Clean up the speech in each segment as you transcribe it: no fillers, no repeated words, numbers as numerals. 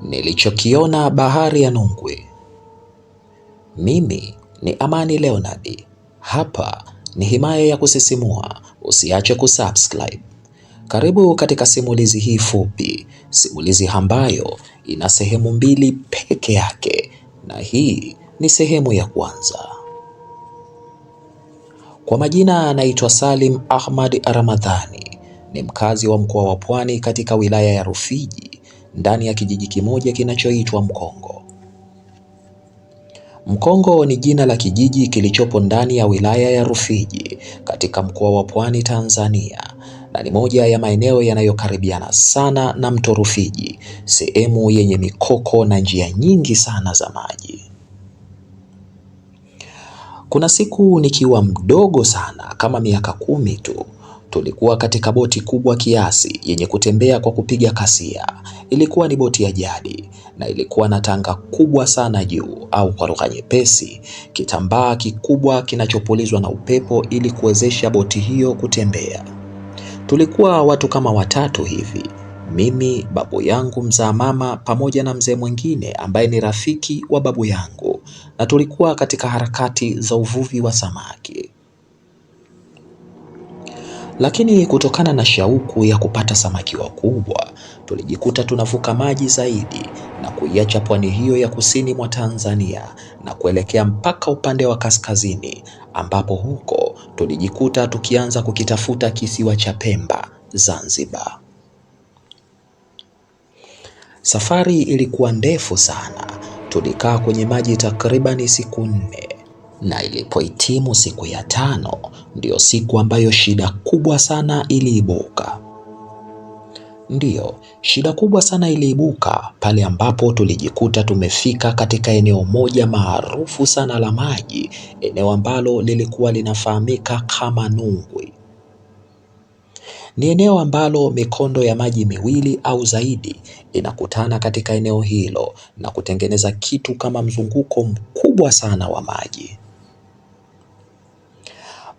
Nilichokiona bahari ya Nungwi. Mimi ni Amani Leonard. Hapa ni himaya ya kusisimua. Usiache kusubscribe. Karibu katika simulizi hii fupi, simulizi ambayo ina sehemu mbili peke yake, na hii ni sehemu ya kwanza. Kwa majina anaitwa Salim Ahmad Ramadhani, ni mkazi wa mkoa wa Pwani katika wilaya ya Rufiji, ndani ya kijiji kimoja kinachoitwa Mkongo. Mkongo ni jina la kijiji kilichopo ndani ya wilaya ya Rufiji katika mkoa wa Pwani, Tanzania, na ni moja ya maeneo yanayokaribiana sana na mto Rufiji, sehemu yenye mikoko na njia nyingi sana za maji. Kuna siku nikiwa mdogo sana, kama miaka 10 tu, tulikuwa katika boti kubwa kiasi yenye kutembea kwa kupiga kasia. Ilikuwa ni boti ya jadi na ilikuwa na tanga kubwa sana juu, au kwa lugha nyepesi, kitambaa kikubwa kinachopulizwa na upepo ili kuwezesha boti hiyo kutembea. Tulikuwa watu kama 3 hivi, mimi, babu yangu mzaa mama, pamoja na mzee mwingine ambaye ni rafiki wa babu yangu, na tulikuwa katika harakati za uvuvi wa samaki. Lakini kutokana na shauku ya kupata samaki wakubwa, tulijikuta tunavuka maji zaidi na kuiacha pwani hiyo ya kusini mwa Tanzania na kuelekea mpaka upande wa kaskazini, ambapo huko tulijikuta tukianza kukitafuta kisiwa cha Pemba, Zanzibar. Safari ilikuwa ndefu sana. Tulikaa kwenye maji takribani siku 4, na ilipohitimu siku ya 5 ndiyo siku ambayo shida kubwa sana iliibuka. Shida kubwa sana iliibuka pale ambapo tulijikuta tumefika katika eneo moja maarufu sana la maji, eneo ambalo lilikuwa linafahamika kama Nungwi. Ni eneo ambalo mikondo ya maji miwili au zaidi inakutana katika eneo hilo na kutengeneza kitu kama mzunguko mkubwa sana wa maji.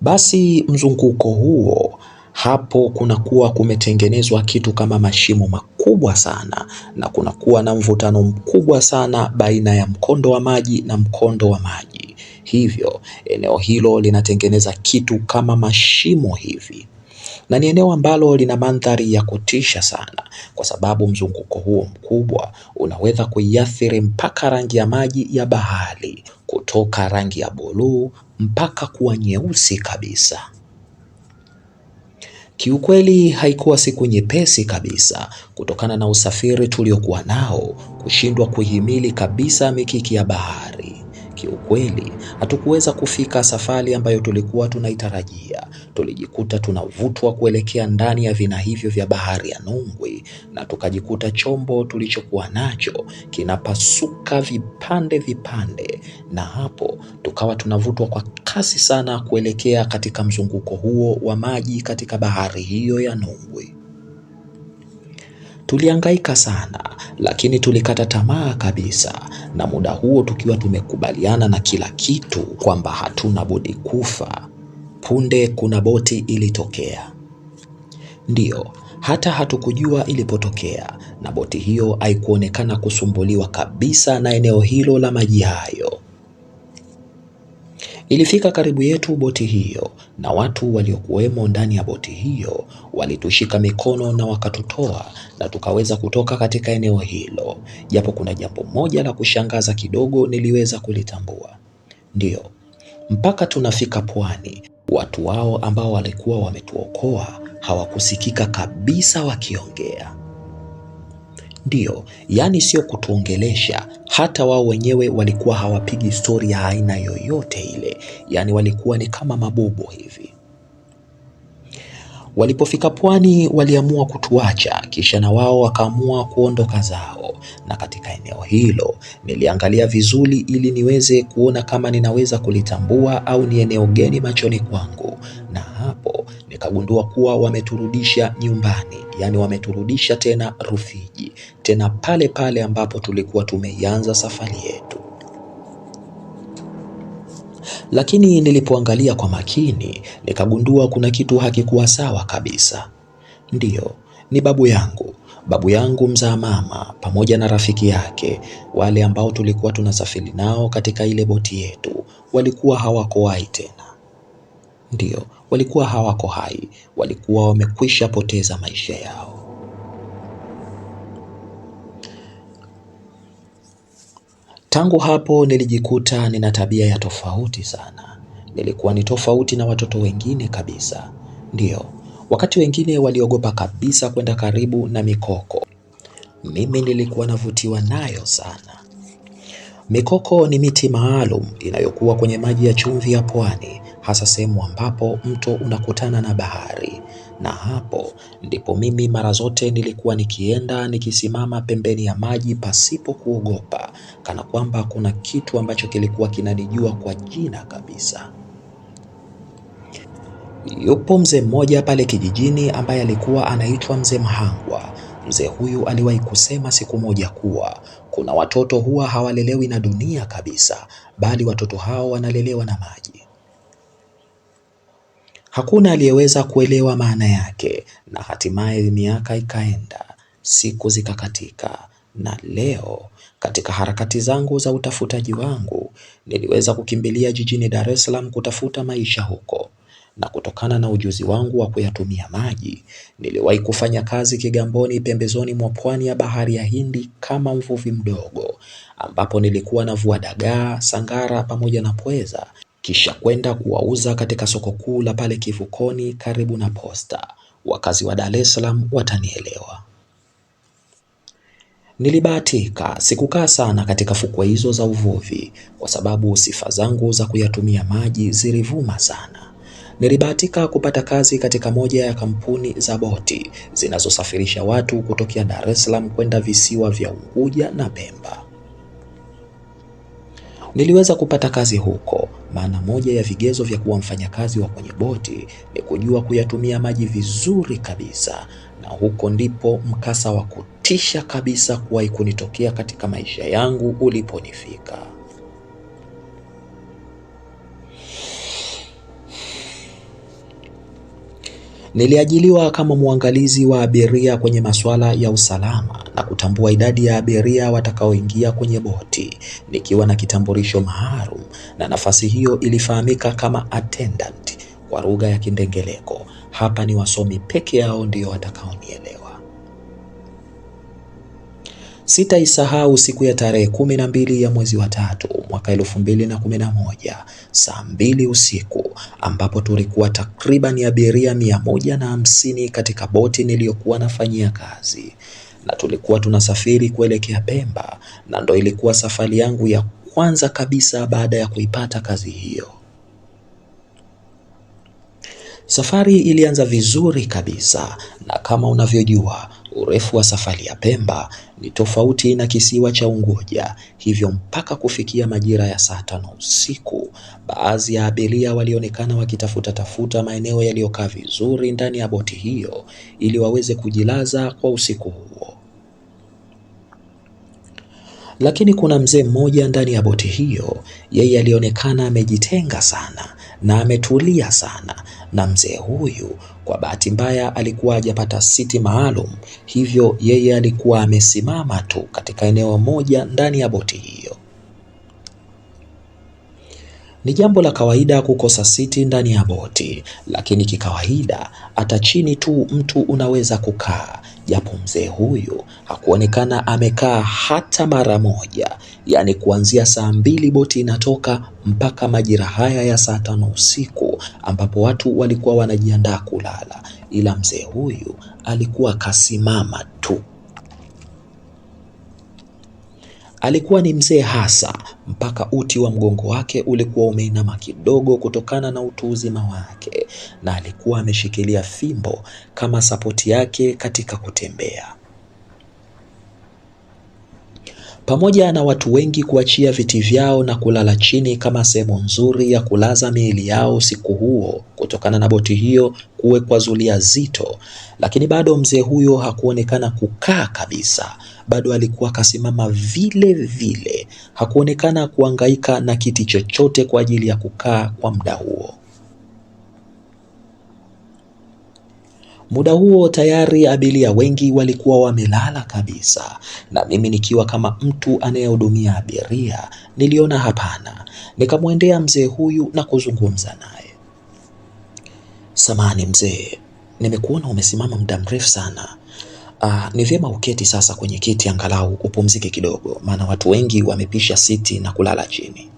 Basi mzunguko huo, hapo kunakuwa kumetengenezwa kitu kama mashimo makubwa sana, na kunakuwa na mvutano mkubwa sana baina ya mkondo wa maji na mkondo wa maji. Hivyo eneo hilo linatengeneza kitu kama mashimo hivi, na ni eneo ambalo lina mandhari ya kutisha sana, kwa sababu mzunguko huo mkubwa unaweza kuiathiri mpaka rangi ya maji ya bahari, kutoka rangi ya buluu mpaka kuwa nyeusi kabisa. Kiukweli haikuwa siku nyepesi kabisa, kutokana na usafiri tuliokuwa nao kushindwa kuhimili kabisa mikiki ya bahari. Kiukweli hatukuweza kufika safari ambayo tulikuwa tunaitarajia. Tulijikuta tunavutwa kuelekea ndani ya vina hivyo vya bahari ya Nungwi, na tukajikuta chombo tulichokuwa nacho kinapasuka vipande vipande, na hapo tukawa tunavutwa kwa kasi sana kuelekea katika mzunguko huo wa maji katika bahari hiyo ya Nungwi. Tulihangaika sana, lakini tulikata tamaa kabisa, na muda huo tukiwa tumekubaliana na kila kitu kwamba hatuna budi kufa. Punde kuna boti ilitokea. Hata hatukujua ilipotokea, na boti hiyo haikuonekana kusumbuliwa kabisa na eneo hilo la maji hayo. Ilifika karibu yetu boti hiyo, na watu waliokuwemo ndani ya boti hiyo walitushika mikono na wakatutoa, na tukaweza kutoka katika eneo hilo. Japo kuna jambo moja la kushangaza kidogo niliweza kulitambua. Mpaka tunafika pwani, watu wao ambao walikuwa wametuokoa hawakusikika kabisa wakiongea. Yani sio kutuongelesha, hata wao wenyewe walikuwa hawapigi stori ya aina yoyote ile. Yani walikuwa ni kama mabubu hivi. Walipofika pwani waliamua kutuacha, kisha na wao wakaamua kuondoka zao. Na katika eneo hilo niliangalia vizuri ili niweze kuona kama ninaweza kulitambua au ni eneo geni machoni kwangu, na hapo nikagundua kuwa wameturudisha nyumbani, yani wameturudisha tena Rufiji, tena pale pale ambapo tulikuwa tumeianza safari yetu. Lakini nilipoangalia kwa makini, nikagundua kuna kitu hakikuwa sawa kabisa. Ni babu yangu. Babu yangu mzaa mama pamoja na rafiki yake, wale ambao tulikuwa tunasafiri nao katika ile boti yetu, walikuwa hawako hai tena. Ndiyo, walikuwa hawako hai, walikuwa wamekwisha poteza maisha yao. Tangu hapo nilijikuta nina tabia ya tofauti sana. Nilikuwa ni tofauti na watoto wengine kabisa. Ndiyo, wakati wengine waliogopa kabisa kwenda karibu na mikoko, mimi nilikuwa navutiwa nayo sana. Mikoko ni miti maalum inayokuwa kwenye maji ya chumvi ya pwani, hasa sehemu ambapo mto unakutana na bahari. Na hapo ndipo mimi mara zote nilikuwa nikienda nikisimama pembeni ya maji pasipo kuogopa, kana kwamba kuna kitu ambacho kilikuwa kinanijua kwa jina kabisa. Yupo mzee mmoja pale kijijini ambaye alikuwa anaitwa Mzee Mhangwa. Mzee huyu aliwahi kusema siku moja kuwa kuna watoto huwa hawalelewi na dunia kabisa, bali watoto hao wanalelewa na maji. Hakuna aliyeweza kuelewa maana yake, na hatimaye miaka ikaenda, siku zikakatika, na leo katika harakati zangu za utafutaji wangu niliweza kukimbilia jijini Dar es Salaam kutafuta maisha huko. Na kutokana na ujuzi wangu wa kuyatumia maji, niliwahi kufanya kazi Kigamboni pembezoni mwa pwani ya bahari ya Hindi kama mvuvi mdogo, ambapo nilikuwa navua dagaa, sangara pamoja na pweza, kisha kwenda kuwauza katika soko kuu la pale Kivukoni karibu na Posta. Wakazi wa Dar es Salaam watanielewa. Nilibahatika sikukaa sana katika fukwe hizo za uvuvi, kwa sababu sifa zangu za kuyatumia maji zilivuma sana. Nilibahatika kupata kazi katika moja ya kampuni za boti zinazosafirisha watu kutokea Dar es Salaam kwenda visiwa vya Unguja na Pemba. Niliweza kupata kazi huko, maana moja ya vigezo vya kuwa mfanyakazi wa kwenye boti ni kujua kuyatumia maji vizuri kabisa, na huko ndipo mkasa wa kutisha kabisa kuwahi kunitokea katika maisha yangu uliponifika. Niliajiliwa kama mwangalizi wa abiria kwenye masuala ya usalama na kutambua idadi ya abiria watakaoingia kwenye boti, nikiwa na kitambulisho maalum, na nafasi hiyo ilifahamika kama attendant kwa lugha ya Kindengeleko. Hapa ni wasomi peke yao ndio watakaonielewa. Sitaisahau siku ya tarehe 12 ya mwezi wa 3 mwaka 2011 saa 2 usiku, ambapo tulikuwa takriban abiria 150 katika boti niliyokuwa nafanyia kazi, na tulikuwa tunasafiri kuelekea Pemba, na ndo ilikuwa safari yangu ya kwanza kabisa baada ya kuipata kazi hiyo. Safari ilianza vizuri kabisa, na kama unavyojua urefu wa safari ya Pemba ni tofauti na kisiwa cha Unguja, hivyo mpaka kufikia majira ya saa 5 usiku, baadhi ya abiria walionekana wakitafuta maeneo yaliyokaa vizuri ndani ya boti hiyo ili waweze kujilaza kwa usiku huo. Lakini kuna mzee mmoja ndani ya boti hiyo, yeye alionekana amejitenga sana na ametulia sana, na mzee huyu kwa bahati mbaya alikuwa hajapata siti maalum, hivyo yeye alikuwa amesimama tu katika eneo moja ndani ya boti hiyo. Ni jambo la kawaida kukosa siti ndani ya boti, lakini kikawaida hata chini tu mtu unaweza kukaa, japo mzee huyu hakuonekana amekaa hata mara moja, yaani kuanzia saa 2 boti inatoka mpaka majira haya ya saa 5 usiku, ambapo watu walikuwa wanajiandaa kulala, ila mzee huyu alikuwa kasimama tu. Alikuwa ni mzee hasa, mpaka uti wa mgongo wake ulikuwa umeinama kidogo kutokana na utu uzima wake, na alikuwa ameshikilia fimbo kama sapoti yake katika kutembea. Pamoja na watu wengi kuachia viti vyao na kulala chini kama sehemu nzuri ya kulaza miili yao siku huo kutokana na boti hiyo kuwekwa zulia zito, lakini bado mzee huyo hakuonekana kukaa kabisa. Bado alikuwa kasimama vile vile, hakuonekana kuhangaika na kiti chochote kwa ajili ya kukaa kwa muda huo. Muda huo tayari abiria wengi walikuwa wamelala kabisa, na mimi nikiwa kama mtu anayehudumia abiria niliona hapana. Nikamwendea mzee huyu na kuzungumza naye. Samahani mzee, nimekuona umesimama muda mrefu sana. Ni vyema uketi sasa kwenye kiti angalau upumzike kidogo, maana watu wengi wamepisha siti na kulala chini.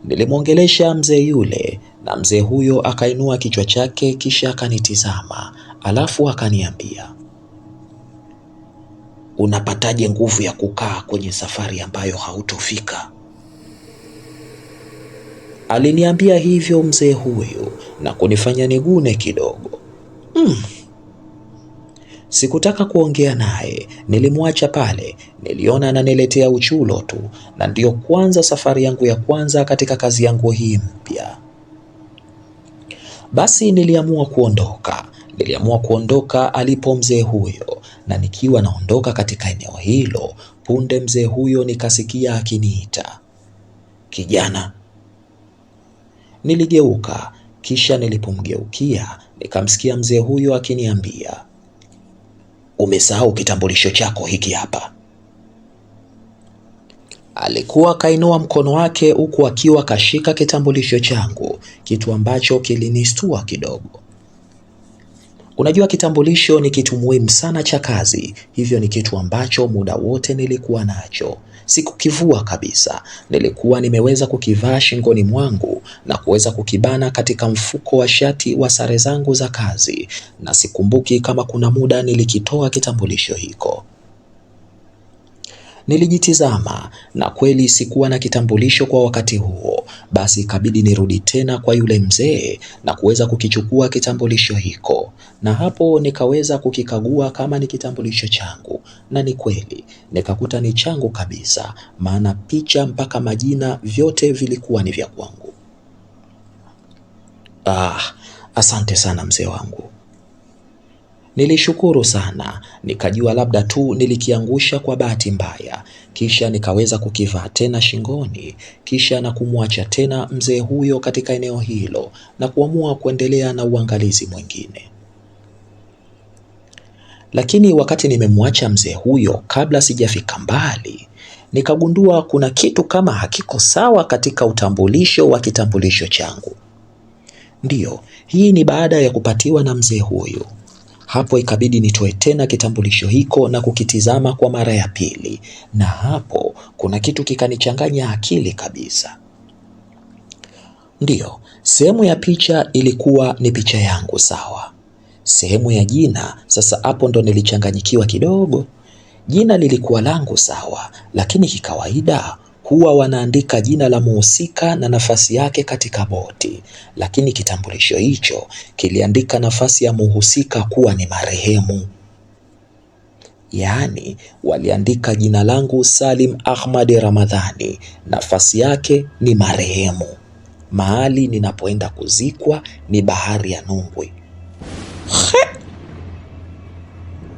Nilimwongelesha mzee yule na mzee huyo akainua kichwa chake kisha akanitizama, alafu akaniambia, unapataje nguvu ya kukaa kwenye safari ambayo hautofika? Aliniambia hivyo mzee huyu na kunifanya nigune kidogo. Sikutaka kuongea naye, nilimwacha pale. Niliona ananiletea uchulo tu, na ndiyo kwanza safari yangu ya kwanza katika kazi yangu hii mpya. Basi niliamua kuondoka alipo mzee huyo, na nikiwa naondoka katika eneo hilo, punde mzee huyo nikasikia akiniita, kijana. Niligeuka, kisha nilipomgeukia nikamsikia mzee huyo akiniambia, umesahau kitambulisho chako hiki hapa. Alikuwa kainua mkono wake huku akiwa kashika kitambulisho changu, kitu ambacho kilinistua kidogo. Unajua kitambulisho ni kitu muhimu sana cha kazi, hivyo ni kitu ambacho muda wote nilikuwa nacho. Sikukivua kabisa, nilikuwa nimeweza kukivaa shingoni mwangu na kuweza kukibana katika mfuko wa shati wa sare zangu za kazi, na sikumbuki kama kuna muda nilikitoa kitambulisho hiko. Nilijitizama na kweli sikuwa na kitambulisho kwa wakati huo. Basi ikabidi nirudi tena kwa yule mzee na kuweza kukichukua kitambulisho hiko, na hapo nikaweza kukikagua kama ni kitambulisho changu, na ni kweli nikakuta ni changu kabisa, maana picha mpaka majina vyote vilikuwa ni vya kwangu. Asante sana mzee wangu. Nilishukuru sana, nikajua labda tu nilikiangusha kwa bahati mbaya, kisha nikaweza kukivaa tena shingoni, kisha na kumwacha tena mzee huyo katika eneo hilo na kuamua kuendelea na uangalizi mwingine. Lakini wakati nimemwacha mzee huyo, kabla sijafika mbali, nikagundua kuna kitu kama hakiko sawa katika utambulisho wa kitambulisho changu. Ndiyo, hii ni baada ya kupatiwa na mzee huyu. Hapo ikabidi nitoe tena kitambulisho hiko na kukitizama kwa mara ya pili, na hapo kuna kitu kikanichanganya akili kabisa. Ndiyo, sehemu ya picha ilikuwa ni picha yangu sawa. Sehemu ya jina, sasa hapo ndo nilichanganyikiwa kidogo. Jina lilikuwa langu sawa, lakini kikawaida huwa wanaandika jina la muhusika na nafasi yake katika boti, lakini kitambulisho hicho kiliandika nafasi ya muhusika kuwa ni marehemu. Yaani waliandika jina langu Salim Ahmad Ramadhani, nafasi yake ni marehemu. Mahali ninapoenda kuzikwa ni bahari ya Nungwi.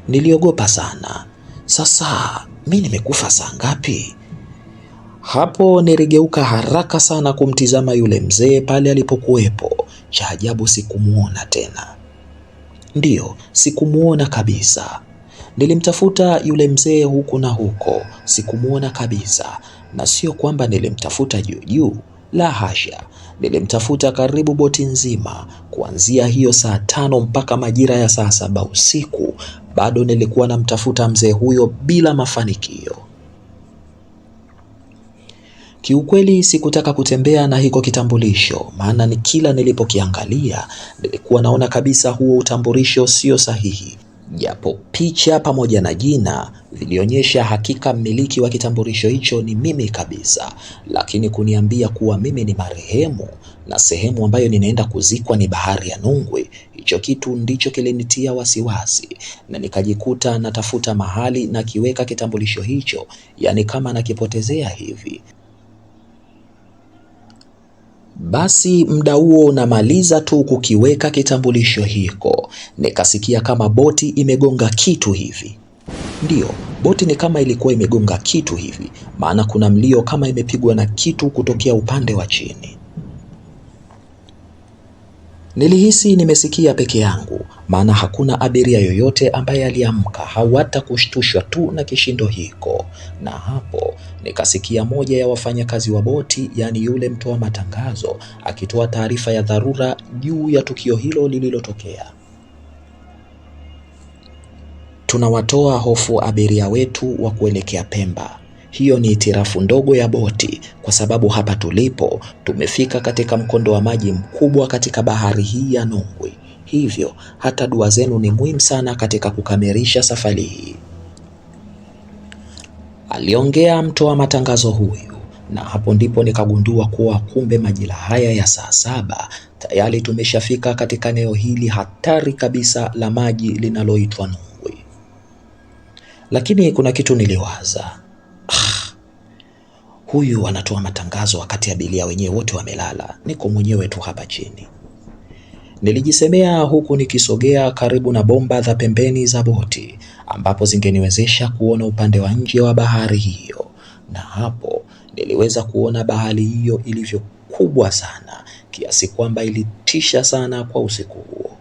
Niliogopa sana. Sasa mimi nimekufa saa ngapi? Hapo niligeuka haraka sana kumtizama yule mzee pale alipokuwepo. Cha ajabu sikumuona tena. Ndiyo, sikumuona kabisa. Nilimtafuta yule mzee huku na huko, sikumuona kabisa. Na sio kwamba nilimtafuta juu juu, la hasha. Nilimtafuta karibu boti nzima, kuanzia hiyo saa 5 mpaka majira ya saa 7 usiku. Bado nilikuwa namtafuta mzee huyo bila mafanikio. Kiukweli sikutaka kutembea na hiko kitambulisho, maana ni kila nilipokiangalia nilikuwa naona kabisa huo utambulisho sio sahihi. Japo picha pamoja na jina vilionyesha hakika mmiliki wa kitambulisho hicho ni mimi kabisa, lakini kuniambia kuwa mimi ni marehemu na sehemu ambayo ninaenda kuzikwa ni bahari ya Nungwi, hicho kitu ndicho kilinitia wasiwasi, na nikajikuta natafuta mahali na kiweka kitambulisho hicho, yani kama nakipotezea hivi. Basi muda huo namaliza tu kukiweka kitambulisho hiko, nikasikia kama boti imegonga kitu hivi. Ndiyo, boti ni kama ilikuwa imegonga kitu hivi, maana kuna mlio kama imepigwa na kitu kutokea upande wa chini. Nilihisi nimesikia peke yangu, maana hakuna abiria yoyote ambaye aliamka au hata kushtushwa tu na kishindo hiko. Na hapo nikasikia moja ya wafanyakazi wa boti, yani yule mtoa matangazo, akitoa taarifa ya dharura juu ya tukio hilo lililotokea. Tunawatoa hofu abiria wetu wa kuelekea Pemba. Hiyo ni itirafu ndogo ya boti, kwa sababu hapa tulipo tumefika katika mkondo wa maji mkubwa katika bahari hii ya Nungwi. Hivyo hata dua zenu ni muhimu sana katika kukamilisha safari hii, aliongea mtoa matangazo huyu. Na hapo ndipo nikagundua kuwa kumbe majira haya ya saa 7 tayari tumeshafika katika eneo hili hatari kabisa la maji linaloitwa Nungwi. Lakini kuna kitu niliwaza. Huyu anatoa matangazo wakati abiria wenyewe wote wamelala, niko mwenyewe tu hapa chini. Nilijisemea huku nikisogea karibu na bomba za pembeni za boti ambapo zingeniwezesha kuona upande wa nje wa bahari hiyo. Na hapo niliweza kuona bahari hiyo ilivyo kubwa sana kiasi kwamba ilitisha sana kwa usiku huo.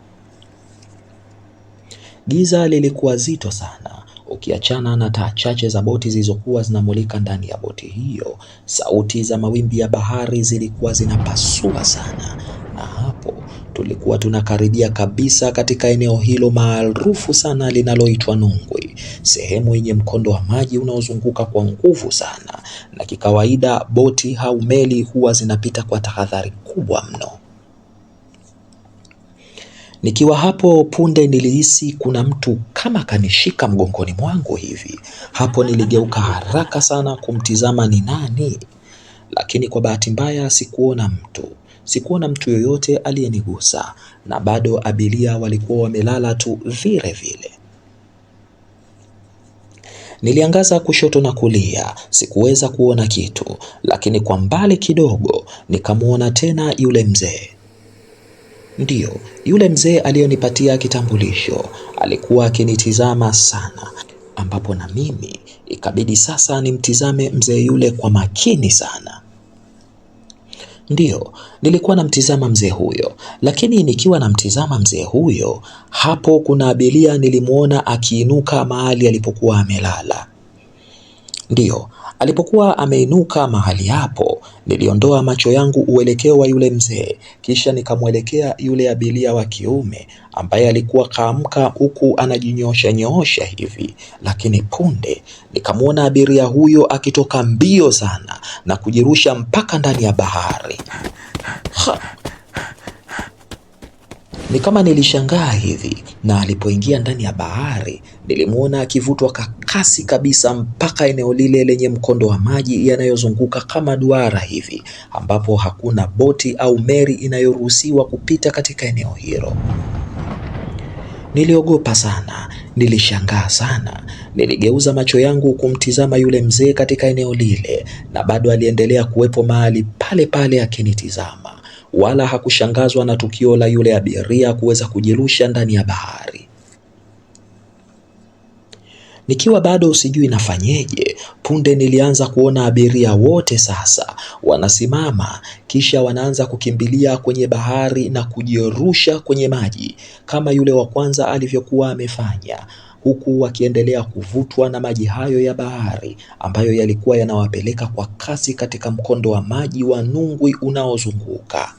Giza lilikuwa zito sana, ukiachana na taa chache za boti zilizokuwa zinamulika ndani ya boti hiyo. Sauti za mawimbi ya bahari zilikuwa zinapasua sana. Na hapo tulikuwa tunakaribia kabisa katika eneo hilo maarufu sana linaloitwa Nungwi, sehemu yenye mkondo wa maji unaozunguka kwa nguvu sana, na kikawaida boti au meli huwa zinapita kwa tahadhari kubwa mno. Nikiwa hapo punde nilihisi kuna mtu kama kanishika mgongoni mwangu hivi. Hapo niligeuka haraka sana kumtizama ni nani, lakini kwa bahati mbaya sikuona mtu yoyote aliyenigusa, na bado abiria walikuwa wamelala tu vile vile. Niliangaza kushoto na kulia, sikuweza kuona kitu, lakini kwa mbali kidogo nikamuona tena yule mzee. Ndiyo, yule mzee aliyonipatia kitambulisho alikuwa akinitizama sana, ambapo na mimi ikabidi sasa nimtizame mzee yule kwa makini sana. Ndiyo, nilikuwa namtizama mzee huyo, lakini nikiwa namtizama mzee huyo, hapo kuna abiria nilimuona akiinuka mahali alipokuwa amelala. Ndiyo, alipokuwa ameinuka mahali hapo, niliondoa macho yangu uelekeo wa yule mzee, kisha nikamwelekea yule abiria wa kiume ambaye alikuwa kaamka huku anajinyoosha hivi, lakini punde nikamwona abiria huyo akitoka mbio sana na kujirusha mpaka ndani ya bahari. Ni kama nilishangaa hivi, na alipoingia ndani ya bahari nilimuona akivutwa kwa kasi kabisa mpaka eneo lile lenye mkondo wa maji yanayozunguka kama duara hivi, ambapo hakuna boti au meli inayoruhusiwa kupita katika eneo hilo. Niliogopa sana, nilishangaa sana. Niligeuza macho yangu kumtizama yule mzee katika eneo lile, na bado aliendelea kuwepo mahali pale pale akinitizama, wala hakushangazwa na tukio la yule abiria kuweza kujirusha ndani ya bahari. Nikiwa bado sijui nafanyeje, punde nilianza kuona abiria wote sasa wanasimama, kisha wanaanza kukimbilia kwenye bahari na kujirusha kwenye maji kama yule wa kwanza alivyokuwa amefanya, huku wakiendelea kuvutwa na maji hayo ya bahari ambayo yalikuwa yanawapeleka kwa kasi katika mkondo wa maji wa Nungwi unaozunguka.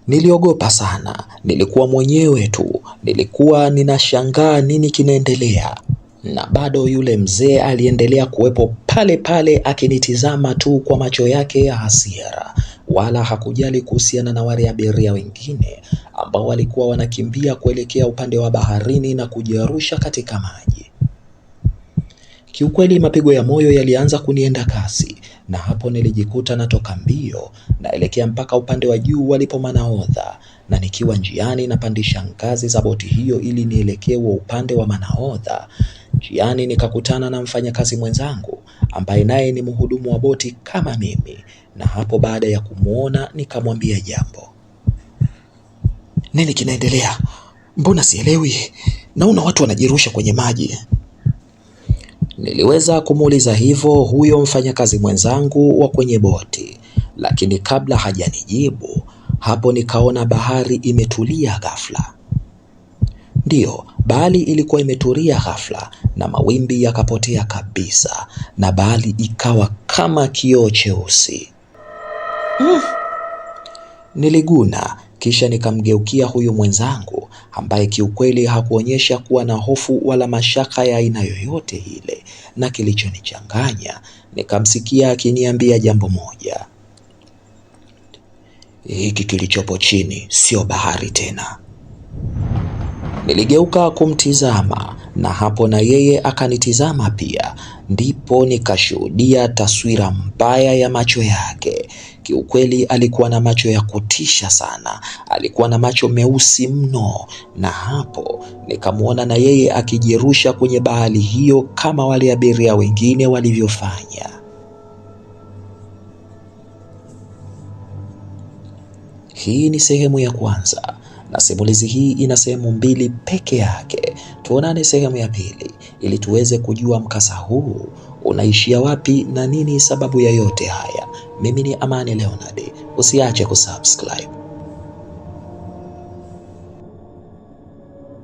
Niliogopa sana, nilikuwa mwenyewe tu, nilikuwa ninashangaa nini kinaendelea, na bado yule mzee aliendelea kuwepo pale pale akinitizama tu kwa macho yake ya hasira, wala hakujali kuhusiana na wale abiria wengine ambao walikuwa wanakimbia kuelekea upande wa baharini na kujirusha katika maji. Kiukweli mapigo ya moyo yalianza kunienda kasi, na hapo nilijikuta natoka mbio naelekea mpaka upande wa juu walipo manahodha, na nikiwa njiani napandisha ngazi za boti hiyo ili nielekee upande wa manahodha. Njiani nikakutana na mfanyakazi mwenzangu ambaye naye ni mhudumu wa boti kama mimi, na hapo baada ya kumuona nikamwambia jambo. Nini kinaendelea? Mbona sielewi? Naona watu wanajirusha kwenye maji. Niliweza kumuuliza hivyo huyo mfanyakazi mwenzangu wa kwenye boti, lakini kabla hajanijibu, Hapo nikaona bahari imetulia ghafla. Ndiyo, bahari ilikuwa imetulia ghafla na mawimbi yakapotea kabisa na bahari ikawa kama kioo cheusi. Niliguna, kisha nikamgeukia huyu mwenzangu ambaye kiukweli hakuonyesha kuwa na hofu wala mashaka ya aina yoyote ile, na kilichonichanganya nikamsikia akiniambia jambo moja: hiki kilichopo chini sio bahari tena. Niligeuka kumtizama na hapo na yeye akanitizama pia. Ndipo nikashuhudia taswira mbaya ya macho yake. Kiukweli alikuwa na macho ya kutisha sana, alikuwa na macho meusi mno, na hapo nikamwona na yeye akijirusha kwenye bahari hiyo kama wale abiria wengine walivyofanya. Hii ni sehemu ya kwanza, na simulizi hii ina sehemu 2 peke yake. Tuonane sehemu ya pili ili tuweze kujua mkasa huu unaishia wapi na nini sababu ya yote haya. Mimi ni Amani Leonard. Usiache kusubscribe.